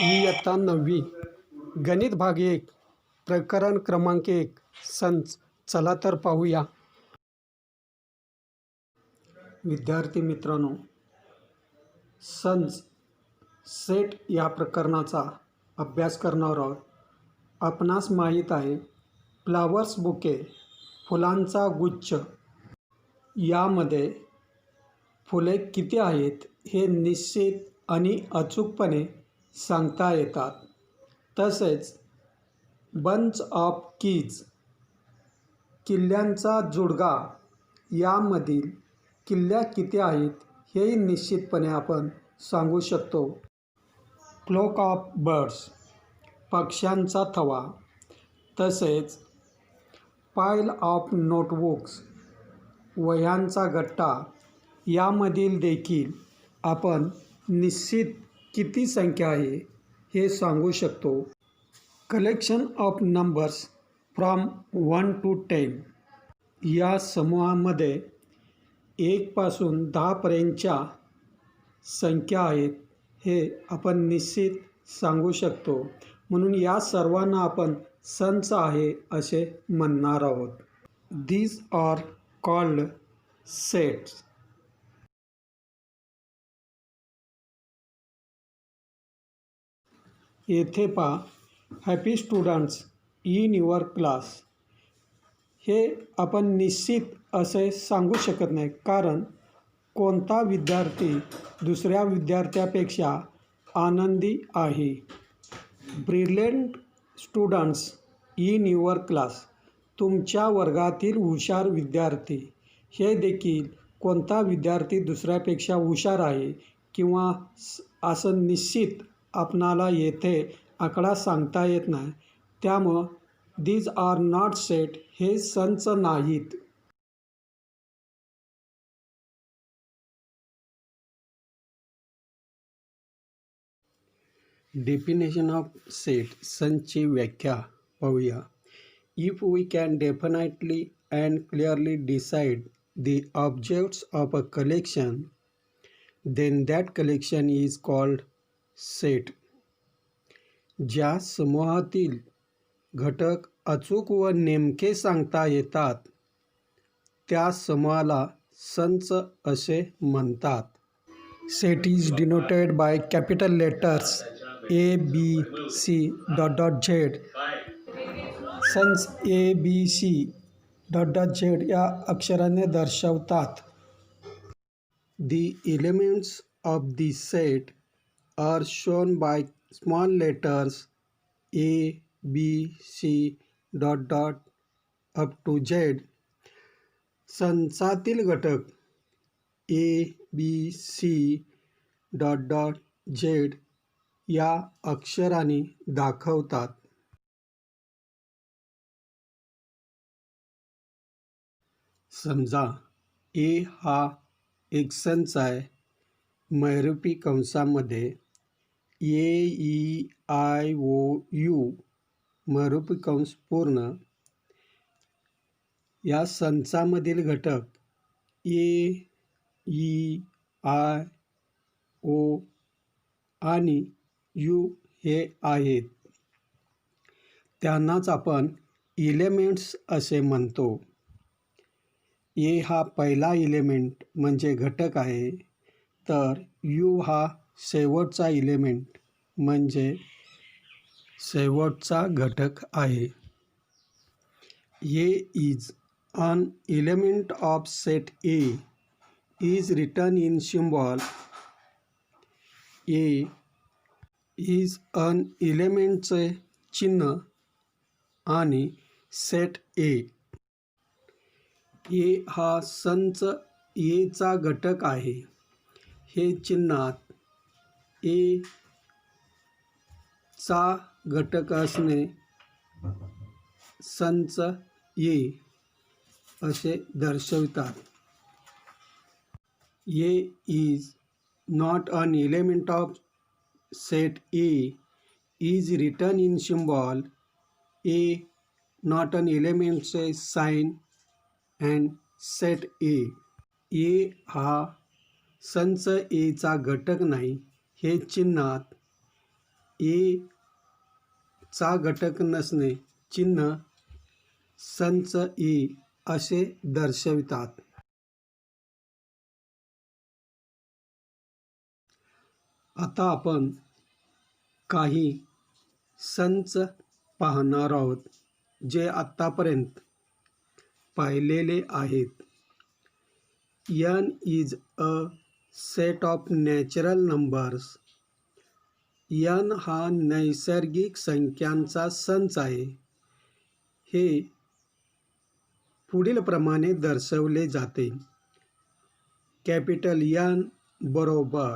इयत्ता 9वी गणित भाग 1 प्रकरण क्रमांक 1 संच. चला तर पाहूया. विद्यार्थी मित्रांनो, संच सेट या प्रकरणाचा अभ्यास करणार आहोत. आपणास माहीत आहे, फ्लावर्स बुके फुलांचा गुच्छ यामध्ये फुले किती आहेत हे निश्चित आणि अचूकपणे सांगता येतात. तसेच बंच ऑफ कीज किल्ल्यांचा जुडगा यामधील किल्ल्या किती आहेत हेही निश्चितपणे आपण सांगू शकतो. फ्लोक ऑफ बर्ड्स पक्ष्यांचा थवा, तसेच पाईल ऑफ नोटबुक्स वह्यांचा गट्टा यामधील देखील आपण निश्चित किती संख्या आहे हे सांगू शकतो. Collection of numbers from 1 to 10 या समूहामध्ये 1 पासून 10 पर्यंतच्या संख्या आहेत हे आपण निश्चित सांगू शकतो. म्हणून या सर्वांना आपण संच आहे असे म्हणणार आहोत. These are called sets. येथे पहा, happy students in your class. हे आपण निश्चित असे सांगू शकत नाही, कारण कोणता विद्यार्थी दुसऱ्या विद्यार्थ्यापेक्षा आनंदी आहे. Brilliant students in your class. तुमच्या वर्गातील हुशार विद्यार्थी. हे देखील कोणता विद्यार्थी दुसऱ्यापेक्षा हुशार आहे किंवा असं निश्चित आपणाला येथे आकडा सांगता येत नाही. त्यामुळं दीज आर नॉट सेट हे संच नाहीत. Definition of set. संचची व्याख्या पाहूया. If we can definitely and clearly decide the objects of a collection, then that collection is called set. ज्या समूहातील घटक अचूक व नेमके सांगता येतात त्या समूहाला संच असे म्हणतात. Set is denoted by capital letters ABCZ. संच ABCZ या अक्षराने दर्शवतात. The elements of the set are shown by small letters A, B, C up to Z. संचातील घटक A, B, C Z या अक्षराने दाखवतात. समजा A हा एक संच आहे. महिरूपी कंसामध्ये AEIOU महिरूपी कंस पूर्ण. या संचामधील घटक AEIO आणि U हे आहेत. त्यांनाच आपण इलेमेंट्स असे म्हणतो. A हा पहिला इलेमेंट म्हणजे घटक आहे, तर U हा शेवटचा इलेमेंट म्हणजे शेवटचा घटक आहे. A is an element of set A is written in symbol. A is an elementचे चिन्ह आणि सेट A. A हा संच A चा घटक आहे. हे चिन्हात A चा घटक असणे संच A असे दर्शवितात. A is not an element of set A is written in symbol A, not an elementचे sign and set A. ए हा संच एचा घटक नाही हे चिन्हात ए चा घटक नसणे चिन्ह संच ए असे दर्शवितात. आता आपण काही संच पाहणार आहोत जे आत्तापर्यंत पाहिलेले आहेत. N is a set of natural numbers. N हा नैसर्गिक संख्यांचा संच आहे. हे पुढील प्रमाणे दर्शवले जाते. कॅपिटल N बरोबर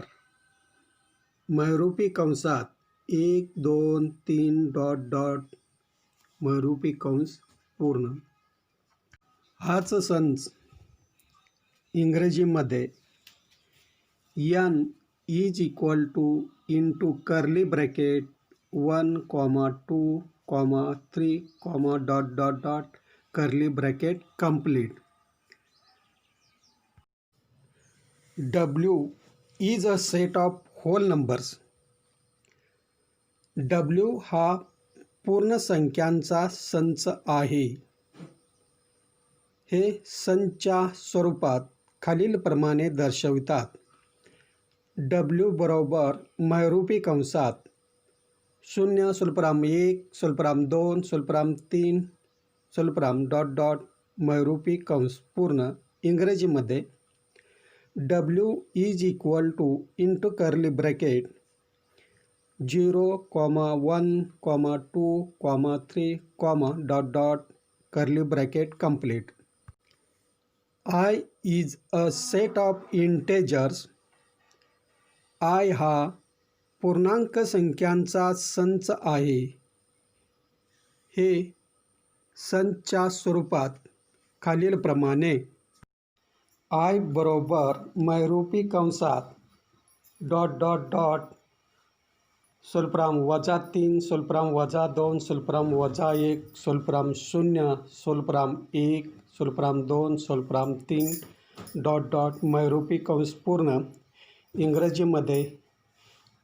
महिरूपी कंसात 1, 2, 3 डॉट डॉट महिरूपी कंस पूर्ण. हाच संच इंग्रजीमध्ये N is equal to into curly bracket 1, 2, 3, dot dot dot curly bracket complete. W is a set of whole numbers. W हा पूर्ण संख्यांचा संच आहे. हे संचच्या स्वरूपात खालीलप्रमाणे दर्शवितात. W बरोबर महिरूपी कंसात 0, स्वल्पविराम 1, स्वल्पविराम 2, स्वल्पविराम 3, स्वल्पविराम डॉट डॉट महिरूपी कंस पूर्ण. इंग्रजीमध्ये W is equal to into curly bracket 0, 1, 2, 3, dot dot curly bracket complete. I is a set of integers. I हा पूर्णांक संख्यांचा संच आहे. हे संचच्या स्वरूपात खालीलप्रमाणे I बरोबर महिरूपी कंसात डॉट डॉट डॉट स्वल्पविराम -3, स्वल्पविराम -2, स्वल्पविराम -1, स्वल्पविराम 0, स्वल्पविराम 1, स्वल्पविराम 2, स्वल्पविराम 3 डॉट डॉट महिरूपी कंस पूर्ण. इंग्रजीमध्ये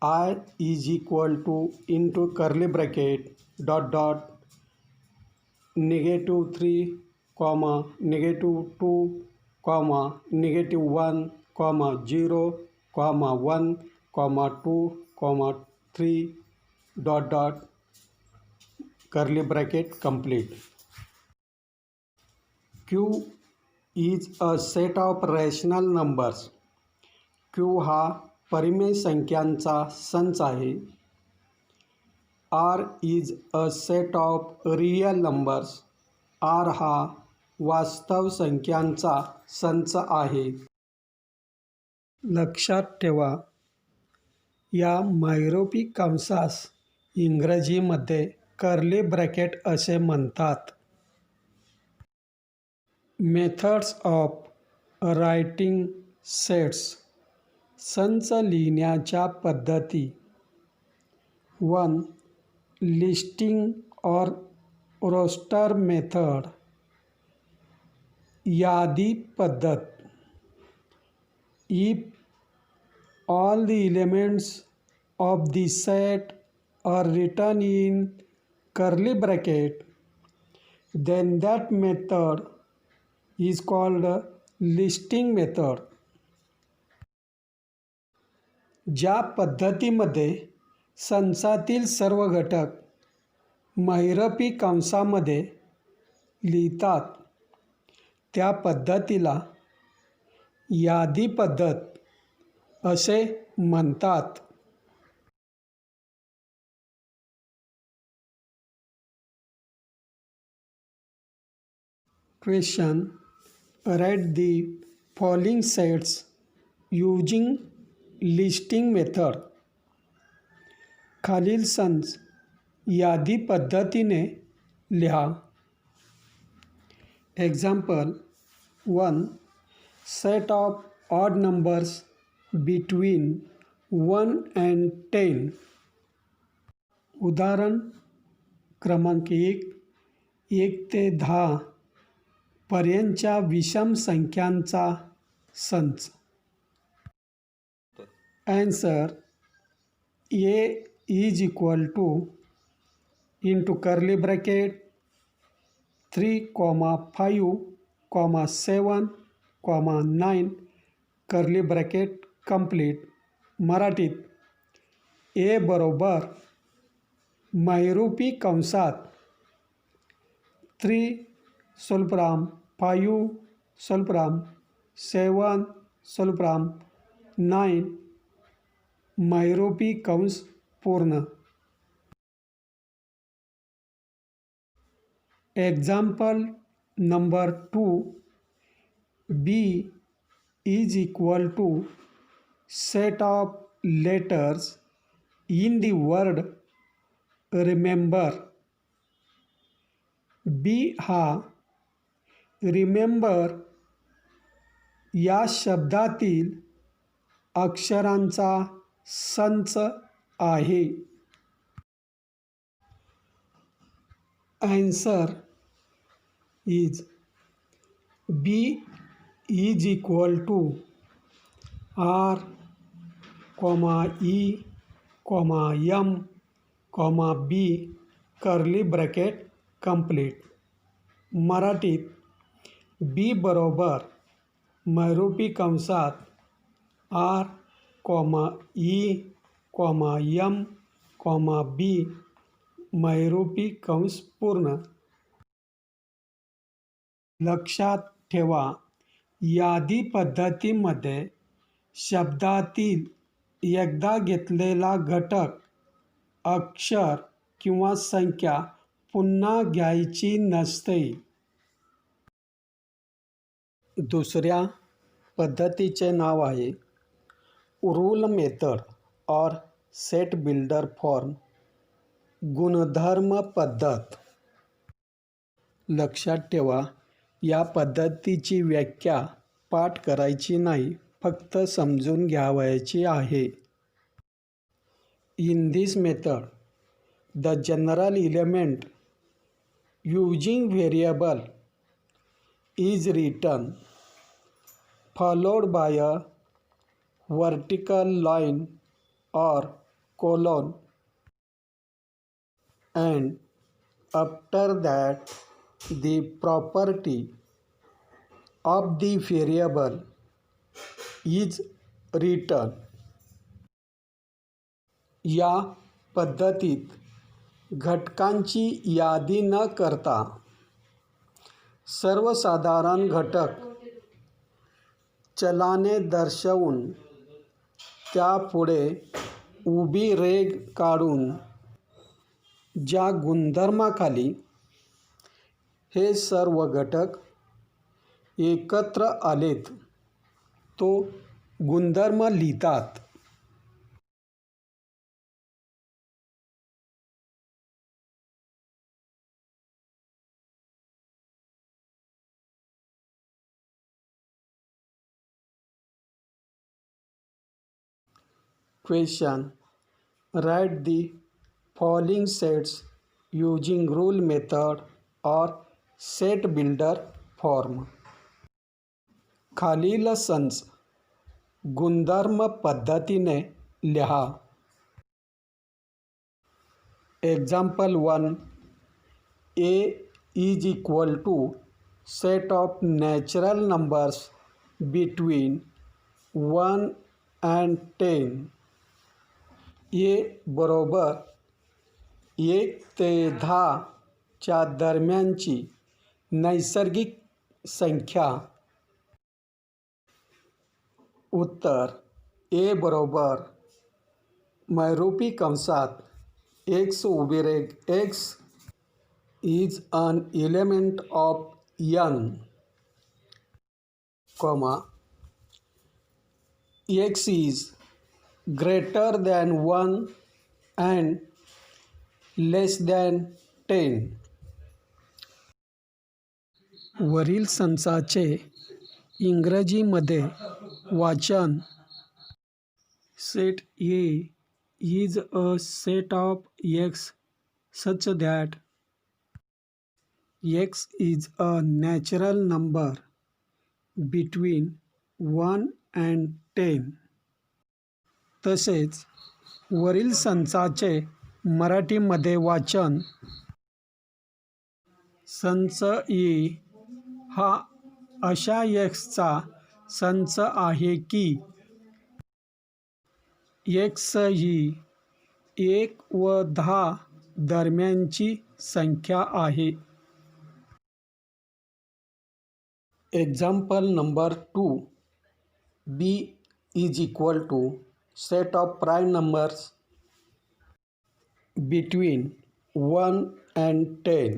I is equal to into curly bracket dot dot -3, -2, -1, 0, 1, 2, 3 dot dot curly bracket complete. Q is a set of rational numbers. Q हा परिमेय संख्यांचा संच आहे. R is a set of real numbers. R हा वास्तव संख्यांचा संच आहे. लक्षात ठेवा, या महिरूपी कंसास इंग्रजीमध्ये कर्ली ब्रॅकेट असे म्हणतात. Methods of writing sets. संच लिहिण्याच्या पद्धती. 1. लिस्टिंग और रोस्टर मेथड. यादी पद्धत. If all the elements of the set are written in curly bracket, then that method is called listing method. ज्या पद्धतीमध्ये संचातील सर्व घटक महिरपी कंसामध्ये लिहितात त्या पद्धतीला यादी पद्धत असे म्हणतात. Question. Write the following sets using listing method. खालील संच यादी पद्धतीने लिहा. Example 1. Set of odd numbers between 1 and 10. उदाहरण क्रमांक 1. 1 ते 10 पर्यंतच्या विषम संख्यांचा sons. Answer: A is equal to into curly bracket 3, 5, 7, 9 curly bracket complete. मराठीत ए बरोबर महिरूपी कंसात 3 स्वल्पराम 5 स्वल्पराम 7 स्वल्पराम 9 महिरूपी कंस पूर्ण. Example number 2. B is equal to set of letters in the word remember. B हा रिमेंबर या शब्दातील अक्षरांचा संच आहे. Answer is B is equal to R, E, M, B curly bracket complete. मराठीत B बरोबर महिरूपी कंसात R, E, M, B महिरूपी कंस पूर्ण. लक्षात ठेवा, यादी पद्धतीमध्ये शब्दातील एकदा घेतलेला घटक, अक्षर किंवा संख्या पुन्हा घ्यायची नसते. दुसऱ्या पद्धतीचे नाव आहे रूल मेथड और सेट बिल्डर फॉर्म. गुणधर्म पद्धत. लक्षात ठेवा, या पद्धतीची व्याख्या पाठ करायची नाही, फक्त समजून घ्यावयाची आहे. In this method the general element using variable is written followed by a vertical line or colon, and after that the property of the variable is written. या पद्धतीत घटकांची यादी न करता सर्वसाधारण घटक चलाने दर्शवून त्यापुढे उभी रेघ काढून ज्या गुणधर्माखाली हे सर्व घटक एकत्र आलेत तो गुणधर्म लिहितात. Question: write the following sets using rule method or set builder form. खालील संच गुणधर्म पद्धतीने लिहा. Example 1. A is equal to set of natural numbers between 1 and 10. ए बरोबर 1 ते 10 च्या दरम्यानची नैसर्गिक संख्या. उत्तर: ए बरोबर महिरूपी कंसात x उभी रेघ x is an element of n, x is greater than 1 and less than 10. वरील संचाचे इंग्रजीमध्ये वाचन. Set A is a set of x such that x is a natural number between 1 and 10. तसेच वरील संचाचे मराठीमध्ये वाचन. संच ई हा अशा एक्सचा संच आहे की एक्स ही 1 व 10 दरम्यानची संख्या आहे. Example number 2. B is equal to set of prime numbers between 1 and 10.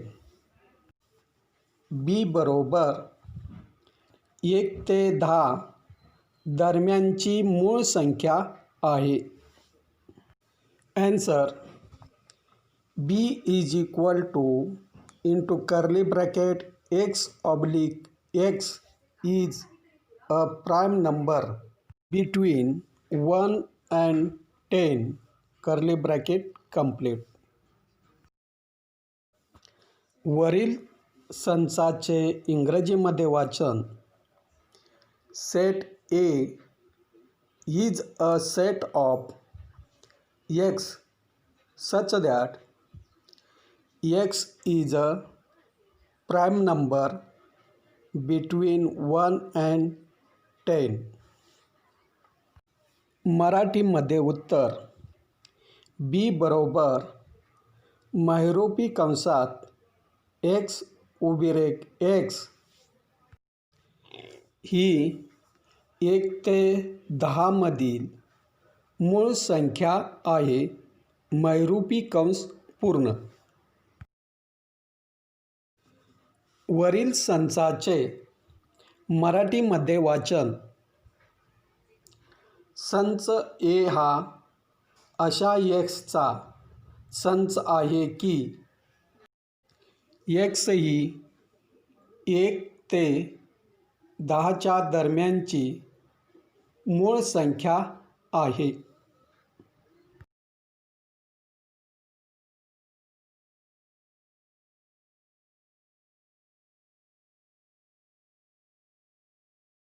B बरोबर 1 ते 10 दरम्यानची मूळ संख्या आहे. Answer. B is equal to into curly bracket x oblique x is a prime number between 1 and 10 curly bracket complete. वरील संचाचे इंग्रजीमध्ये वाचन. Set A is a set of x such that x is a prime number between 1 and 10. मराठीमध्ये उत्तर. B बरोबर महिरूपी कंसात x उभी रेख x ही 1 ते 10 मधील मूळ संख्या आहे. महिरूपी कंस पूर्ण. वरील संचाचे मराठीमध्ये वाचन. संच ए हा अशा एक्सचा संच आहे की एक्स ही 1 ते 10च्या दरम्यानची मूळ संख्या आहे.